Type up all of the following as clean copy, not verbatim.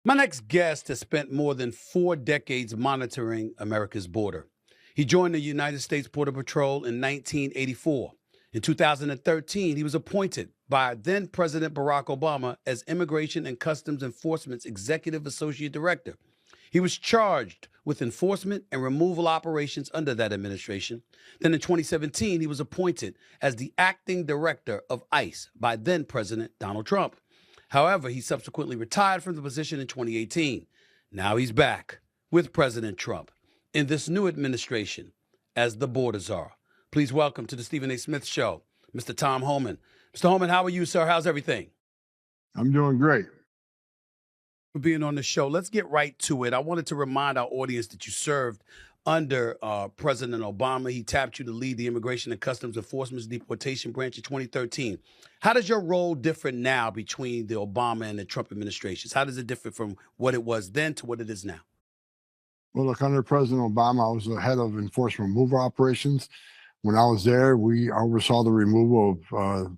My next guest has spent more than 4 decades monitoring America's border. He joined the United States Border Patrol in 1984. In 2013, he was appointed by then President Barack Obama as Immigration and Customs Enforcement's Executive Associate Director. He was charged with enforcement and removal operations under that administration. Then in 2017, he was appointed as the acting director of ICE by then President Donald Trump. However, he subsequently retired from the position in 2018. Now he's back with President Trump in this new administration as the border czar. Please welcome to the Stephen A. Smith Show, Mr. Tom Homan. Mr. Homan, how are you, sir? How's everything? I'm doing great. For being on the show. Let's get right to it. I wanted to remind our audience that you served under President Obama. He tapped you to lead the Immigration and Customs Enforcement's deportation branch in 2013. How does your role differ now between the Obama and the Trump administrations? How does it differ from what it was then to what it is now? Well, look, under President Obama, I was the head of enforcement removal operations. When I was there, we oversaw the removal of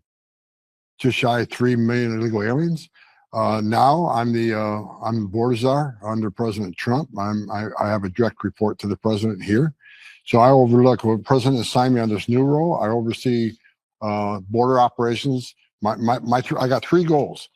just shy of 3 million illegal aliens. Now I'm the border czar under President Trump. I have a direct report to the president here. So I overlook what the president assigned me on this new role. I oversee border operations. I got 3 goals: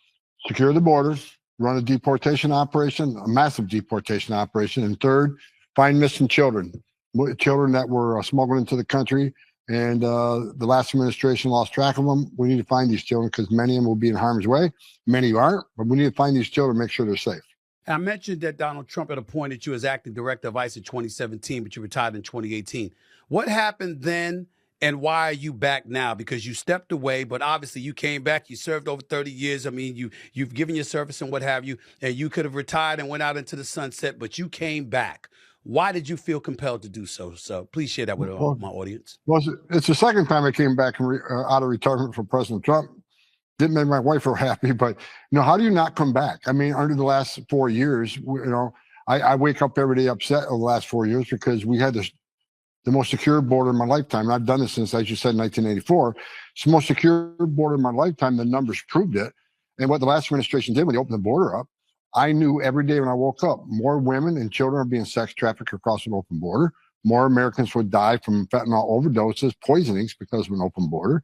secure the borders, run a deportation operation, a massive deportation operation, and third, find missing children that were smuggled into the country. And the last administration lost track of them. We need to find these children because many of them will be in harm's way. Many aren't, but we need to find these children, make sure they're safe. I mentioned that Donald Trump had appointed you as acting director of ICE in 2017, but you retired in 2018. What happened then, and why are you back now? Because you stepped away, but obviously you came back. You served over 30 years. I mean, you've given your service and what have you, and you could have retired and went out into the sunset, but you came back. Why did you feel compelled to do so? So please share that with my audience. Well, it's the second time I came back out of retirement for President Trump. Didn't make my wife real happy, but how do you not come back? I mean, under the last 4 years, I wake up every day upset over the last 4 years because we had the most secure border in my lifetime. And I've done this since, as you said, 1984. It's the most secure border in my lifetime. The numbers proved it. And what the last administration did when they opened the border up, I knew every day when I woke up, more women and children are being sex trafficked across an open border. More Americans would die from fentanyl overdoses, poisonings because of an open border.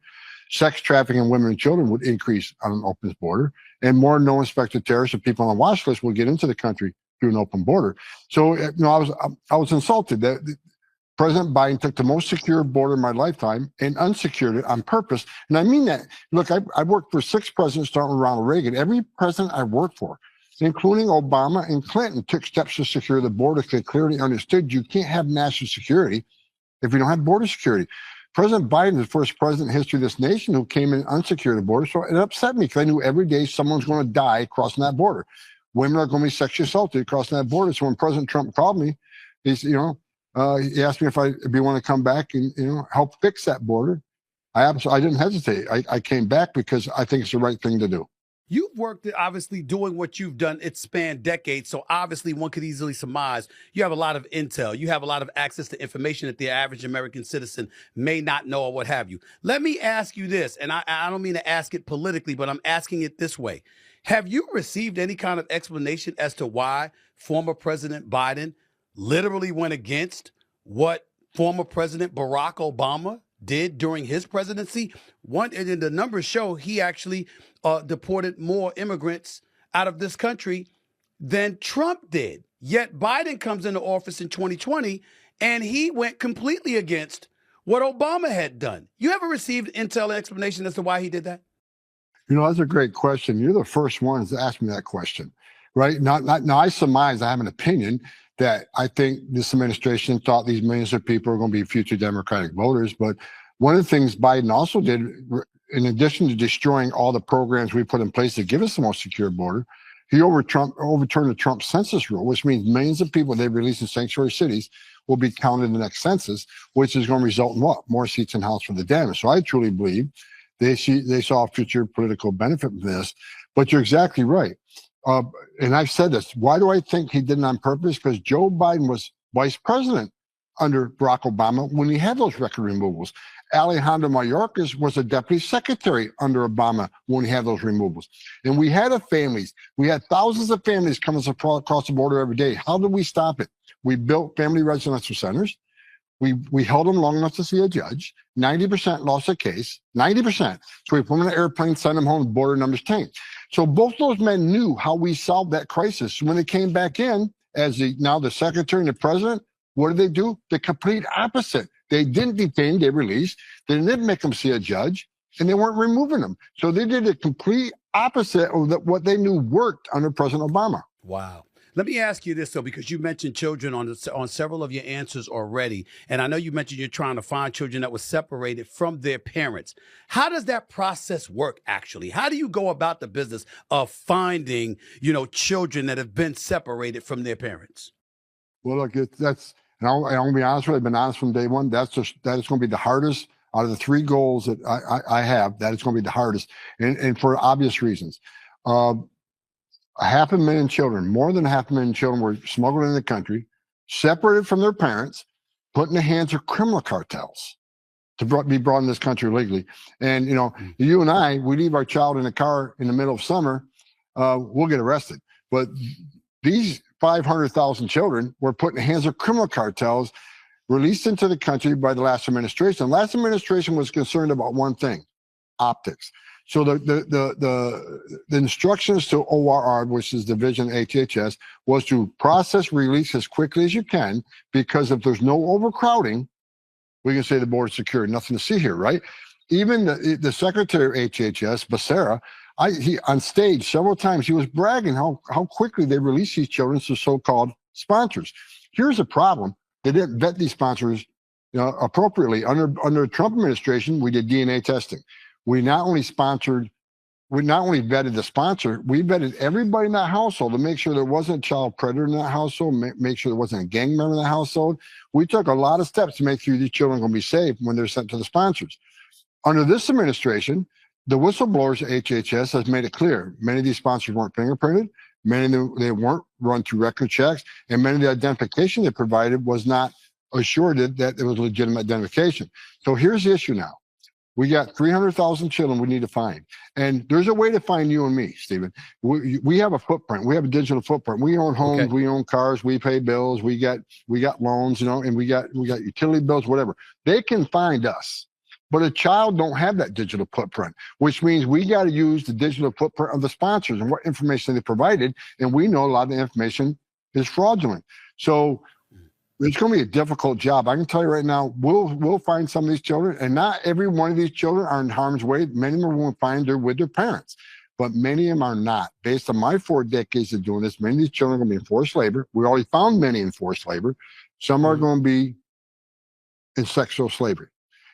Sex trafficking in women and children would increase on an open border. And more known suspected terrorists and people on the watch list would get into the country through an open border. So, I was insulted that President Biden took the most secure border in my lifetime and unsecured it on purpose. And I mean that. Look, I worked for 6 presidents, starting with Ronald Reagan. Every president I worked for, including Obama and Clinton, took steps to secure the border because they clearly understood you can't have national security if you don't have border security. President Biden is the first president in history of this nation who came in and unsecured the border. So it upset me because I knew every day someone's going to die crossing that border. Women are going to be sexually assaulted crossing that border. So when President Trump called me, he asked me if I'd want to come back and help fix that border. I didn't hesitate. I came back because I think it's the right thing to do. You've worked, obviously, doing what you've done. It spanned decades. So obviously one could easily surmise you have a lot of intel. You have a lot of access to information that the average American citizen may not know or what have you. Let me ask you this, and I don't mean to ask it politically, but I'm asking it this way. Have you received any kind of explanation as to why former President Biden literally went against what former President Barack Obama did during his presidency? And the numbers show he actually deported more immigrants out of this country than Trump did. Yet Biden comes into office in 2020 and he went completely against what Obama had done. You ever received intel explanation as to why he did that? That's a great question. You're the first ones to ask me that question, right? Now I surmise, I have an opinion that I think this administration thought these millions of people are going to be future Democratic voters. But one of the things Biden also did, in addition to destroying all the programs we put in place to give us the most secure border, he overturned the Trump census rule, which means millions of people they release in sanctuary cities will be counted in the next census, which is going to result in what? More seats in the House for the damage. So I truly believe they saw a future political benefit from this. But you're exactly right. And I've said this. Why do I think he did it on purpose? Because Joe Biden was vice president under Barack Obama when he had those record removals. Alejandro Mayorkas was a deputy secretary under Obama when he had those removals. And we had families. We had thousands of families coming across the border every day. How did we stop it? We built family residential centers. We held them long enough to see a judge. 90% lost a case, 90%. So we put them in an airplane, sent them home, border numbers tanked. So both those men knew how we solved that crisis. When they came back in, as now the secretary and the president, what did they do? The complete opposite. They didn't detain, they released. They didn't make them see a judge, and they weren't removing them. So they did the complete opposite of what they knew worked under President Obama. Wow. Let me ask you this, though, because you mentioned children on several of your answers already. And I know you mentioned you're trying to find children that were separated from their parents. How does that process work, actually? How do you go about the business of finding, children that have been separated from their parents? Well, look, and I'm going to be honest with you, I've been honest from day one. That is going to be the hardest out of the three goals that I have. That is going to be the hardest, and for obvious reasons. 500,000 children, more than 500,000 children were smuggled into the country, separated from their parents, put in the hands of criminal cartels to be brought in this country legally. And, you and I, we leave our child in a car in the middle of summer, we'll get arrested. But these 500,000 children were put in the hands of criminal cartels, released into the country by the last administration. The last administration was concerned about one thing: optics. So the instructions to ORR, which is Division HHS, was to process release as quickly as you can, because if there's no overcrowding, we can say the border's secure, nothing to see here, right? Even the secretary of HHS, Becerra, he on stage several times, he was bragging how quickly they release these children to so-called sponsors.'s the problem: they didn't vet these sponsors appropriately. Under the Trump administration, we did DNA testing. We not only vetted the sponsor, we vetted everybody in that household to make sure there wasn't a child predator in that household, make sure there wasn't a gang member in the household. We took a lot of steps to make sure these children are going to be safe when they're sent to the sponsors. Under this administration, the whistleblowers at HHS has made it clear many of these sponsors weren't fingerprinted, many of them, they weren't run through record checks, and many of the identification they provided was not assured that it was legitimate identification. So here's the issue now. We got 300,000 children we need to find. And there's a way to find you and me, Stephen. We have a footprint. We have a digital footprint. We own homes, okay. We own cars, we pay bills, we got loans, and we got utility bills, whatever. They can find us. But a child don't have that digital footprint, which means we got to use the digital footprint of the sponsors and what information they provided. And we know a lot of the information is fraudulent. So it's going to be a difficult job. I can tell you right now, we'll find some of these children, and not every one of these children are in harm's way. Many of them won't find they're with their parents, but many of them are not. Based on my 4 decades of doing this, many of these children are going to be in forced labor. We already found many in forced labor. Some are going to be in sexual slavery.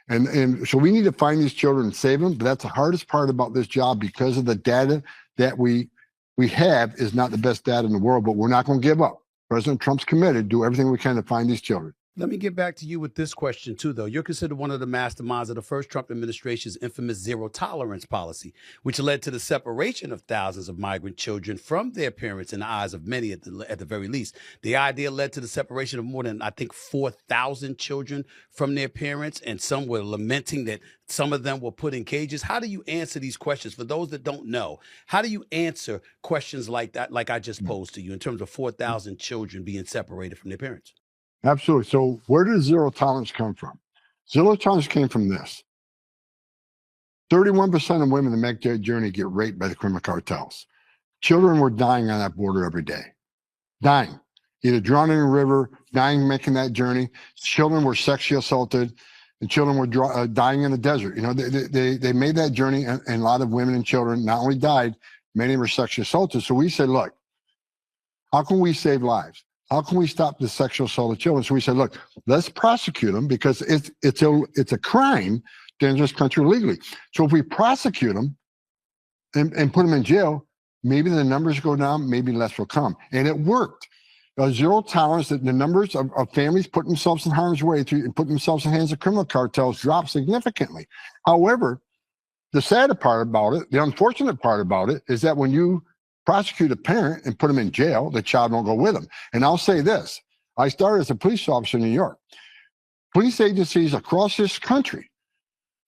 And so we need to find these children and save them. But that's the hardest part about this job, because of the data that we have is not the best data in the world, but we're not going to give up. President Trump's committed, do everything we can to find these children. Let me get back to you with this question, too, though. You're considered one of the masterminds of the first Trump administration's infamous zero tolerance policy, which led to the separation of thousands of migrant children from their parents in the eyes of many, at the very least. The idea led to the separation of more than, I think, 4,000 children from their parents, and some were lamenting that some of them were put in cages. How do you answer these questions? For those that don't know, how do you answer questions like that, like I just posed to you, in terms of 4,000 children being separated from their parents? Absolutely. So where did zero tolerance come from? Zero tolerance came from this. 31% of women that make their journey get raped by the criminal cartels. Children were dying on that border every day. Dying. Either drowning in a river, dying making that journey. Children were sexually assaulted, and children were dying in the desert. They made that journey, and a lot of women and children not only died, many were sexually assaulted. So we said, look, how can we save lives? How can we stop the sexual assault of children? So we said, look, let's prosecute them, because it's a crime to enter this country illegally. So if we prosecute them and put them in jail, maybe the numbers go down, maybe less will come. And it worked. Zero tolerance, that the numbers of families putting themselves in harm's way and putting themselves in the hands of criminal cartels dropped significantly. However, the sad part about it, the unfortunate part about it, is that when you prosecute a parent and put them in jail, the child won't go with them. And I'll say this: I started as a police officer in New York. Police agencies across this country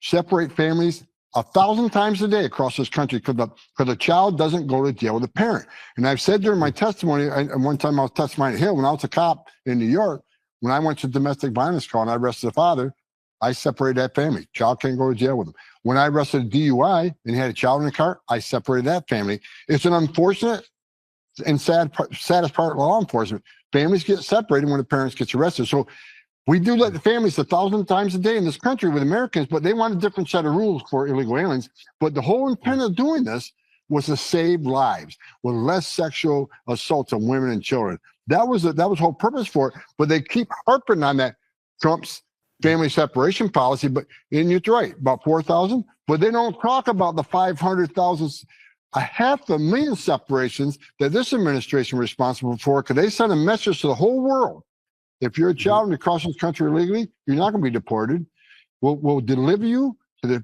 separate families 1,000 times a day across this country because the child doesn't go to jail with a parent. And I've said during my testimony, and one time I was testifying at Hill, when I was a cop in New York, when I went to domestic violence call and I arrested the father, I separated that family. Child can't go to jail with him. When I arrested a DUI and he had a child in the car, I separated that family. It's an unfortunate and saddest part of law enforcement. Families get separated when the parents get arrested. So we do let the families 1,000 times a day in this country with Americans, but they want a different set of rules for illegal aliens. But the whole intent of doing this was to save lives with less sexual assaults on women and children. That was the whole purpose for it. But they keep harping on that Trump's family separation policy. But and you're right, about 4,000. But they don't talk about the 500,000, 500,000 separations that this administration is responsible for, because they send a message to the whole world. If you're a child and you're crossing the country illegally, you're not going to be deported. We'll deliver you to the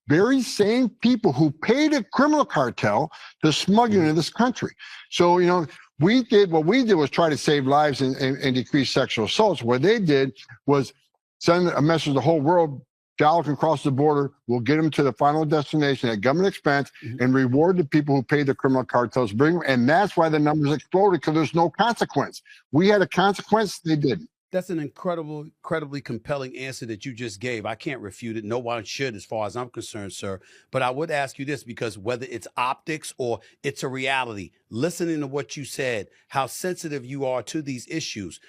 very same people who paid a criminal cartel to smuggle you into this country. So, you know, what we did was try to save lives and decrease sexual assaults. What they did was send a message to the whole world. Child can cross the border. We'll get them to the final destination at government expense and reward the people who paid the criminal cartels. And that's why the numbers exploded, because there's no consequence. We had a consequence. They didn't. That's an incredibly compelling answer that you just gave. I can't refute it. No one should, as far as I'm concerned, sir. But I would ask you this, because whether it's optics or it's a reality, listening to what you said, how sensitive you are to these issues,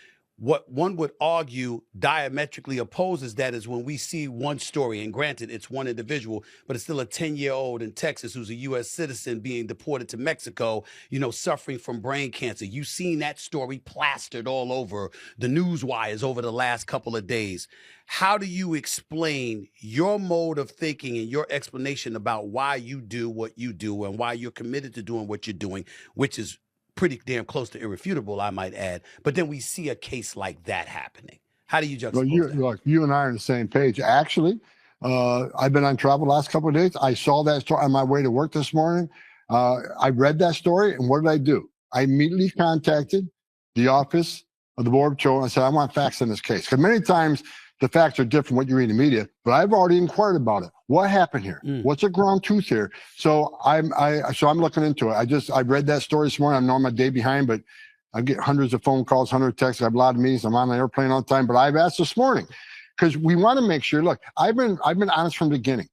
what one would argue diametrically opposes that is when we see one story, and granted, it's one individual, but it's still a 10-year-old in Texas who's a U.S. citizen being deported to Mexico, you know, suffering from brain cancer. You've seen that story plastered all over the news wires over the last couple of days. How do you explain your mode of thinking and your explanation about why you do what you do and why you're committed to doing what you're doing, which is pretty damn close to irrefutable, I might add. But then we see a case like that happening. How do you juxtapose that? Look, you and I are on the same page. Actually, I've been on travel the last couple of days. I saw that story on my way to work this morning. I read that story, and what did I do? I immediately contacted the office of the Board of Patrol and I said, I want facts in this case. Because many times the facts are different from what you read in the media, but I've already inquired about it. What happened here? What's the ground truth here? So I'm looking into it. I read that story this morning. I know I'm a day behind, but I get hundreds of phone calls, hundreds of texts. I have a lot of meetings. I'm on an airplane all the time, but I've asked this morning because we want to make sure. Look, I've been honest from the beginning.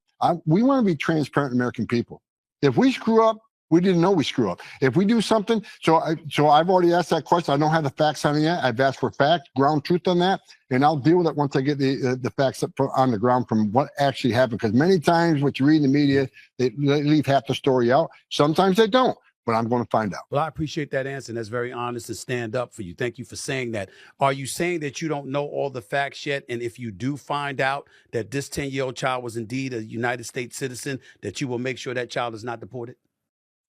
We want to be transparent American people. If we screw up, we didn't know we screw up. If we do something, so I've already asked that question. I don't have the facts on it yet. I've asked for fact, ground truth on that, and I'll deal with it once I get the facts up on the ground from what actually happened. Because many times what you read in the media, they leave half the story out. Sometimes they don't, but I'm going to find out. Well, I appreciate that answer. And that's very honest and stand up for you. Thank you for saying that. Are you saying that you don't know all the facts yet? And if you do find out that this 10-year-old child was indeed a United States citizen, that you will make sure that child is not deported?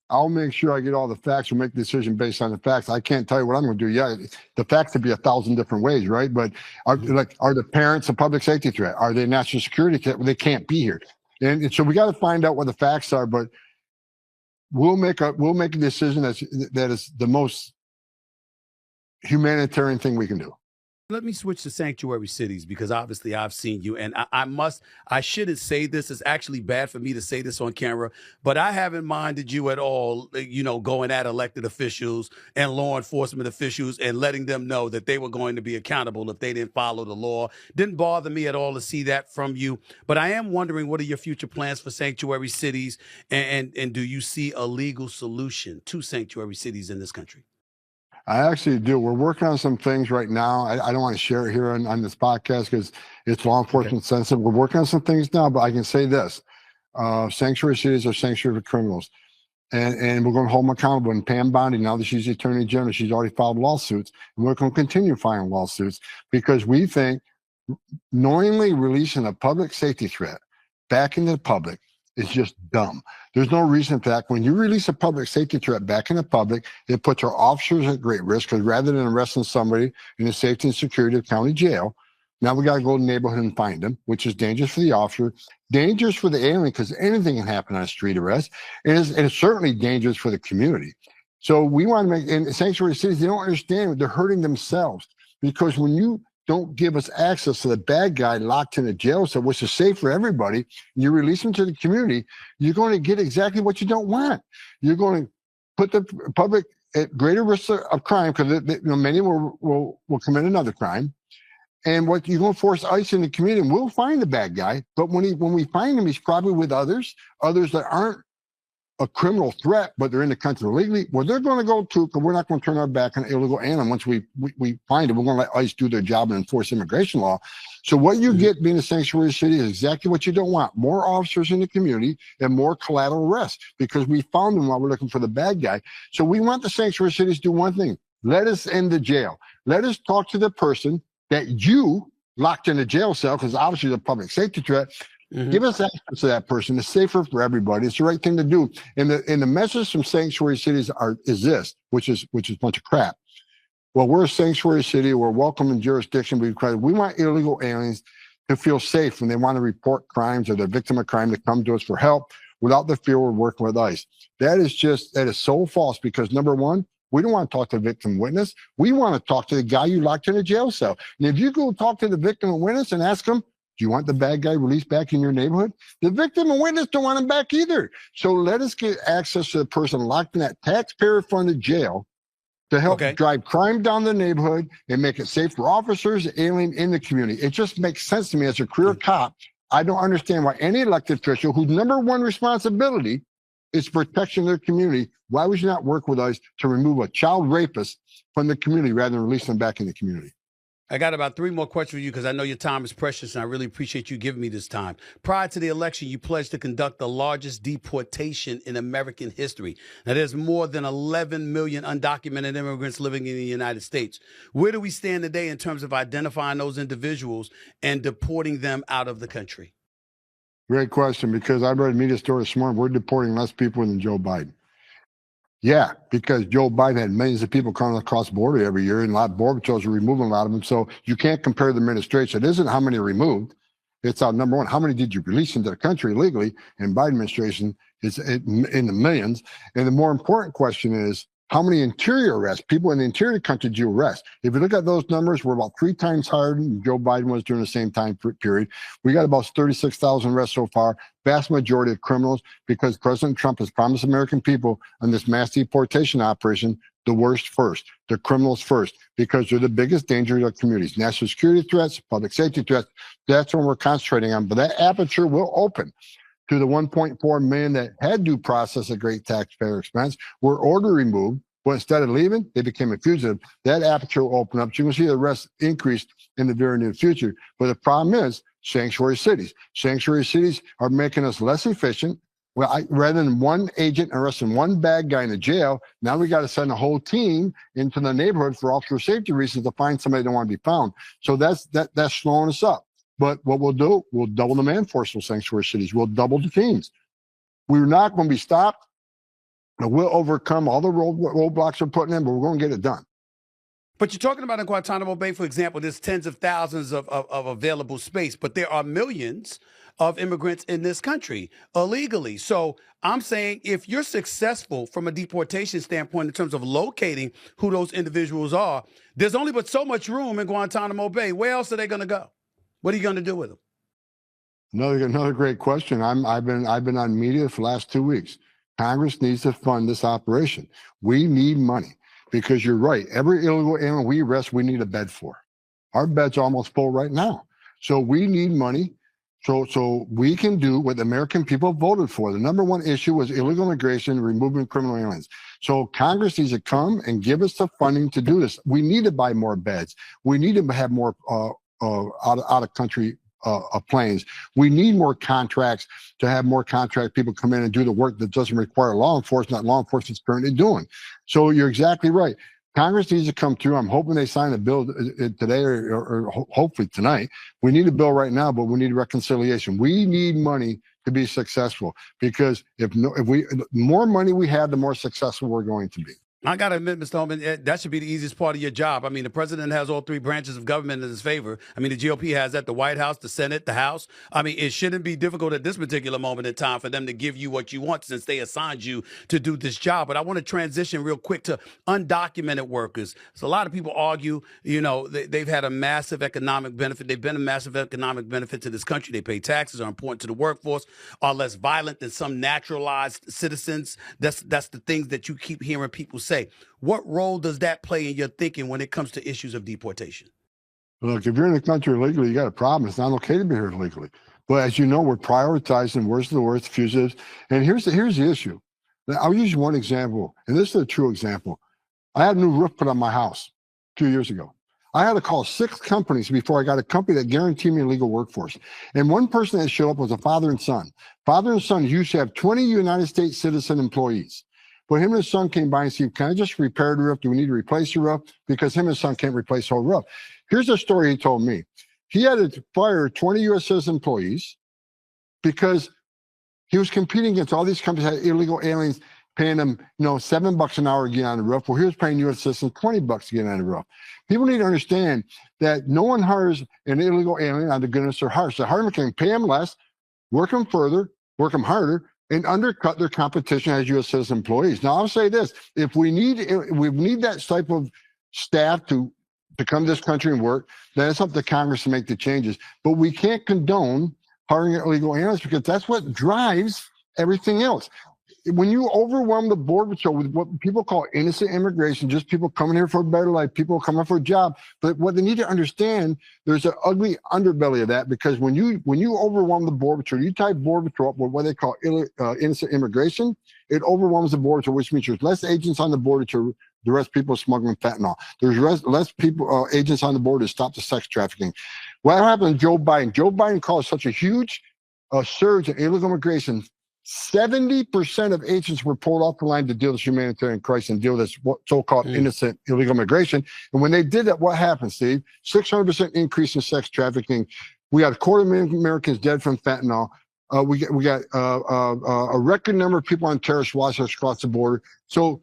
I'll make sure I get all the facts and make a decision based on the facts. I can't tell you what I'm going to do yet. The facts could be 1,000 different ways, right? But are the parents a public safety threat? Are they national security threat? Well, they can't be here. And so we got to find out what the facts are, but we'll make a decision that is the most humanitarian thing we can do. Let me switch to sanctuary cities, because obviously I've seen you, and I shouldn't say this. It's actually bad for me to say this on camera, but I haven't minded you at all, you know, going at elected officials and law enforcement officials and letting them know that they were going to be accountable if they didn't follow the law. Didn't bother me at all to see that from you, but I am wondering, what are your future plans for sanctuary cities, and do you see a legal solution to sanctuary cities in this country? I actually do. We're working on some things right now. I don't want to share it here on this podcast because it's law enforcement sensitive. We're working on some things now, but I can say this. Sanctuary cities are sanctuary for criminals. And we're going to hold them accountable. And Pam Bondi, now that she's the Attorney General, she's already filed lawsuits. And we're going to continue filing lawsuits because we think knowingly releasing a public safety threat back into the public is just dumb. There's no reason for that. When you release a public safety threat back in the public, it puts our officers at great risk, because rather than arresting somebody in the safety and security of county jail, now we got to go to the neighborhood and find them, which is dangerous for the officer, dangerous for the alien, because anything can happen on a street arrest, and it's certainly dangerous for the community. So we want to make, in sanctuary cities, they don't understand, they're hurting themselves, because when you don't give us access to the bad guy locked in a jail cell, which is safe for everybody, you release them to the community, you're going to get exactly what you don't want. You're going to put the public at greater risk of crime because many will commit another crime. And what you're going to force ICE in the community, and we'll find the bad guy, but when we find him, he's probably with others that aren't a criminal threat, but they're in the country illegally. Well, they're going to go to, because we're not going to turn our back on illegal alien once we find them. We're going to let ICE do their job and enforce immigration law. So what you get being a sanctuary city is exactly what you don't want. More officers in the community and more collateral arrests because we found them while we're looking for the bad guy. So we want the sanctuary cities to do one thing. Let us end the jail. Let us talk to the person that you locked in a jail cell, because obviously the public safety threat. Give us access to that person. It's safer for everybody. It's the right thing to do. And the message from sanctuary cities is this, which is a bunch of crap. Well, we're a sanctuary city. We're welcoming jurisdiction. We want illegal aliens to feel safe when they want to report crimes or they're victim of crime to come to us for help without the fear we're working with ICE. That is so false because number one, we don't want to talk to the victim witness. We want to talk to the guy you locked in a jail cell. And if you go talk to the victim and witness and ask him, do you want the bad guy released back in your neighborhood? The victim and witness don't want him back either. So let us get access to the person locked in that taxpayer-funded jail to help drive crime down the neighborhood and make it safe for officers, alien in the community. It just makes sense to me as a career cop. I don't understand why any elected official whose number one responsibility is protection of their community, why would you not work with us to remove a child rapist from the community rather than release them back in the community? I got about 3 more questions for you because I know your time is precious and I really appreciate you giving me this time. Prior to the election, you pledged to conduct the largest deportation in American history. Now, there's more than 11 million undocumented immigrants living in the United States. Where do we stand today in terms of identifying those individuals and deporting them out of the country? Great question, because I read a media story this morning. We're deporting less people than Joe Biden. Yeah, because Joe Biden had millions of people coming across the border every year, and a lot of border patrols are removing a lot of them. So you can't compare the administration. It isn't how many are removed. It's number one, how many did you release into the country illegally? And Biden administration is in the millions. And the more important question is, how many interior arrests, people in the interior country did you arrest? If you look at those numbers, we're about 3 times higher than Joe Biden was during the same time period. We got about 36,000 arrests so far, vast majority of criminals, because President Trump has promised American people on this mass deportation operation, the worst first, the criminals first, because they're the biggest danger to our communities. National security threats, public safety threats, that's what we're concentrating on. But that aperture will open to the 1.4 million that had due process at great taxpayer expense, were ordered removed, but instead of leaving, they became a fugitive. That aperture will open up. So you can see the rest increased in the very near future. But the problem is sanctuary cities. Sanctuary cities are making us less efficient. Well, rather than one agent arresting one bad guy in the jail, now we got to send a whole team into the neighborhood for officer safety reasons to find somebody that don't want to be found. So that's slowing us up. But what we'll do, we'll double the man force of sanctuary cities. We'll double the teams. We're not going to be stopped. We'll overcome all the roadblocks we're putting in, but we're going to get it done. But you're talking about in Guantanamo Bay, for example, there's tens of thousands of available space, but there are millions of immigrants in this country illegally. So I'm saying if you're successful from a deportation standpoint in terms of locating who those individuals are, there's only but so much room in Guantanamo Bay. Where else are they going to go? What are you going to do with them? Another great question. I've been on media for the last 2 weeks. Congress needs to fund this operation. We need money because you're right. Every illegal alien we arrest, we need a bed for. Our bed's almost full right now. So we need money so we can do what the American people voted for. The number one issue was illegal immigration, removing criminal aliens. So Congress needs to come and give us the funding to do this. We need to buy more beds. We need to have more out of country planes. We need more contracts to have more contract people come in and do the work that doesn't require law enforcement, that law enforcement's currently doing. So you're exactly right. Congress needs to come through. I'm hoping they sign a bill today or hopefully tonight. We need a bill right now, but we need reconciliation. We need money to be successful because if more money we have, the more successful we're going to be. I got to admit, Mr. Holman, that should be the easiest part of your job. I mean, the president has all three branches of government in his favor. I mean, the GOP has that, the White House, the Senate, the House. I mean, it shouldn't be difficult at this particular moment in time for them to give you what you want since they assigned you to do this job. But I want to transition real quick to undocumented workers. So a lot of people argue, you know, they've had a massive economic benefit. They've been a massive economic benefit to this country. They pay taxes, are important to the workforce, are less violent than some naturalized citizens. That's the things that you keep hearing people say. What role does that play in your thinking when it comes to issues of deportation? Look, if you're in the country illegally, you got a problem. It's not okay to be here illegally. But as you know, we're prioritizing worst of the worst fugitives. And here's the issue. I'll use one example, and this is a true example. I had a new roof put on my house 2 years ago. I had to call 6 companies before I got a company that guaranteed me a legal workforce. And one person that showed up was a father and son. Father and son used to have 20 United States citizen employees. But him and his son came by and said, can I just repair the roof? Do we need to replace the roof? Because him and his son can't replace the whole roof. Here's the story he told me. He had to fire 20 U.S. citizen employees because he was competing against all these companies that had illegal aliens paying them, $7 an hour to get on the roof. Well, he was paying U.S. citizens $20 to get on the roof. People need to understand that no one hires an illegal alien on the goodness of their hearts. The hireman can pay them less, work them further, work them harder, and undercut their competition as U.S. citizen employees. Now, I'll say this: if we need that type of staff to come to this country and work, then it's up to Congress to make the changes. But we can't condone hiring illegal aliens because that's what drives everything else. When you overwhelm the border patrol with what people call innocent immigration, just people coming here for a better life, people coming for a job. But what they need to understand, there's an ugly underbelly of that, because when you overwhelm the border patrol, you type border patrol up with what they call innocent immigration, it overwhelms the border patrol, which means there's less agents on the border to arrest people smuggling fentanyl. There's less people, agents on the border to stop the sex trafficking. What happened to Joe Biden? Joe Biden caused such a huge surge in illegal immigration. 70% of agents were pulled off the line to deal with this humanitarian crisis and deal with this so-called innocent illegal immigration. And when they did that, what happened, Steve? 600% increase in sex trafficking. We got 250,000 Americans dead from fentanyl. We got a record number of people on terrorist watch lists across the border. So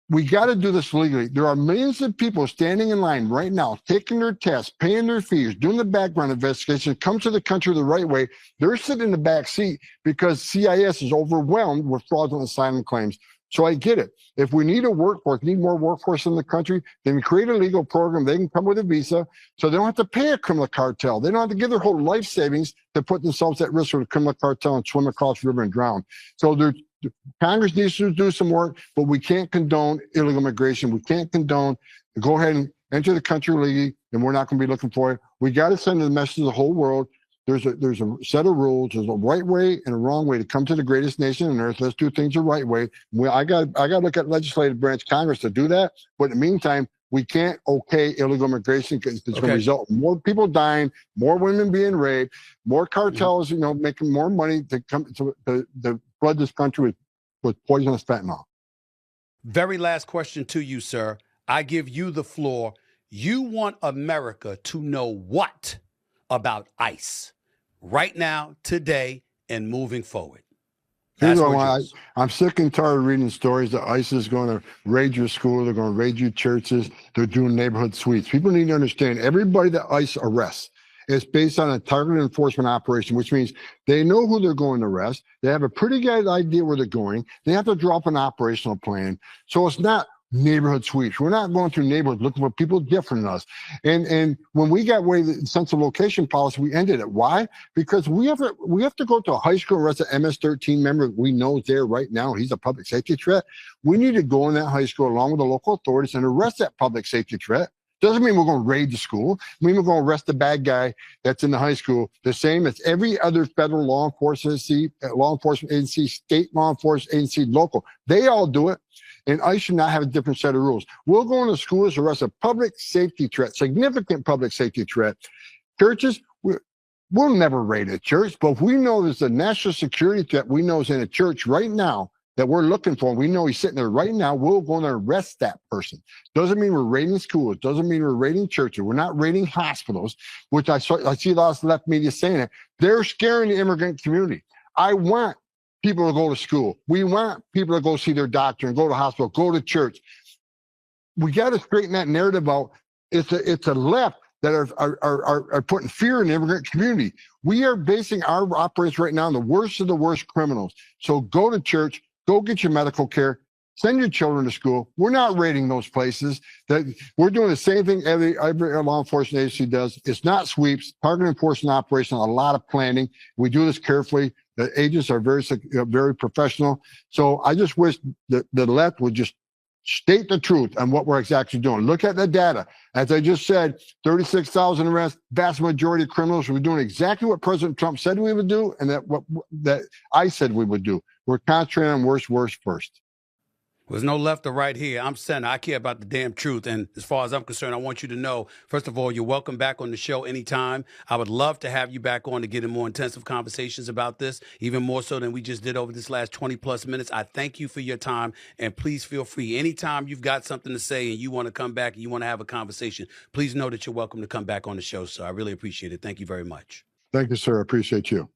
we got to do this legally. There are millions of people standing in line right now, taking their tests, paying their fees, doing the background investigation, come to the country the right way. They're sitting in the back seat because CIS is overwhelmed with fraudulent asylum claims. So I get it. If we need a workforce, need more workforce in the country, then we create a legal program. They can come with a visa, so they don't have to pay a criminal cartel. They don't have to give their whole life savings to put themselves at risk for the criminal cartel and swim across the river and drown. So Congress needs to do some work, but we can't condone illegal immigration. We can't condone go ahead and enter the country legally, and we're not going to be looking for it. We got to send the message to the whole world. There's a set of rules. There's a right way and a wrong way to come to the greatest nation on earth. Let's do things the right way. I got to look at legislative branch Congress to do that. But in the meantime, we can't okay illegal immigration because it's going to result in more people dying, more women being raped, more cartels, making more money to come to flood this country with poisonous fentanyl. Very last question to you, sir. I give you the floor. You want America to know what about ICE right now, today, and moving forward? I'm sick and tired of reading stories that ICE is going to raid your school. They're going to raid your churches. They're doing neighborhood sweeps. People need to understand everybody that ICE arrests is based on a targeted enforcement operation, which means they know who they're going to arrest. They have a pretty good idea where they're going. They have to draw up an operational plan. So it's not neighborhood sweeps. We're not going through neighborhoods looking for people different than us. And when we got away with the sense of location policy, we ended it. Why? Because we have to go to a high school and arrest an MS-13 member we know is there right now. He's a public safety threat. We need to go in that high school along with the local authorities and arrest that public safety threat. Doesn't mean we're going to raid the school. I mean, we're going to arrest the bad guy that's in the high school, the same as every other federal law enforcement agency, state law enforcement agency, local. They all do it. And ICE should not have a different set of rules. We'll go into schools to arrest a public safety threat, significant public safety threat. Churches, we'll never raid a church, but if we know there's a national security threat we know is in a church right now that we're looking for, and we know he's sitting there right now, we'll go and arrest that person. Doesn't mean we're raiding schools. Doesn't mean we're raiding churches. We're not raiding hospitals, which I see a lot of left media saying it. They're scaring the immigrant community. I want people to go to school. We want people to go see their doctor and go to hospital, go to church. We got to straighten that narrative out. It's a left that are putting fear in the immigrant community. We are basing our operations right now on the worst of the worst criminals. So go to church, go get your medical care, send your children to school. We're not raiding those places. That we're doing the same thing every law enforcement agency does. It's not sweeps, target enforcement operation, a lot of planning. We do this carefully. The agents are very professional. So I just wish the left would just state the truth on what we're exactly doing. Look at the data. As I just said, 36,000 arrests, vast majority of criminals. We're doing exactly what President Trump said we would do, and that I said we would do. We're concentrating on worse first. There's no left or right here. I'm center. I care about the damn truth. And as far as I'm concerned, I want you to know, first of all, you're welcome back on the show anytime. I would love to have you back on to get in more intensive conversations about this, even more so than we just did over this last 20 plus minutes. I thank you for your time, and please feel free. Anytime you've got something to say and you want to come back and you want to have a conversation, please know that you're welcome to come back on the show, sir. I really appreciate it. Thank you very much. Thank you, sir. I appreciate you.